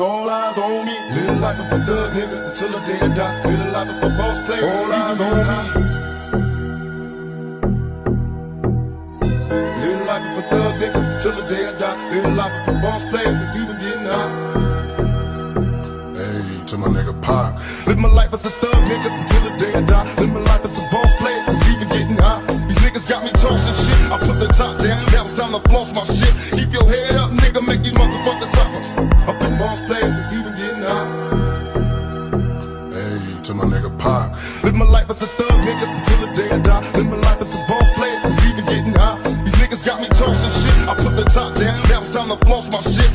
all eyes on me. Little life of a thug nigga until the day I die. Little life of a boss player, all eyes on me. Little life of a thug nigga until the day I die. Little life of a boss player, it's even getting hot. Hey, to my nigga Pac. Live my life as a thug nigga until the day I die. Live my life as a boss player, it's even getting hot. These niggas got me tossing shit. I put the top down, now it's time to floss my shit. Keep your head up, nigga, make these motherfuckers suffer. Up the boss player, it's even getting hot. Hey, to my nigga Pac. Live my life as a thug nigga until the day I die. Live my life as a boss player, it's even getting hot. These niggas got me tossing shit. I put the top down, now it's time to floss my shit.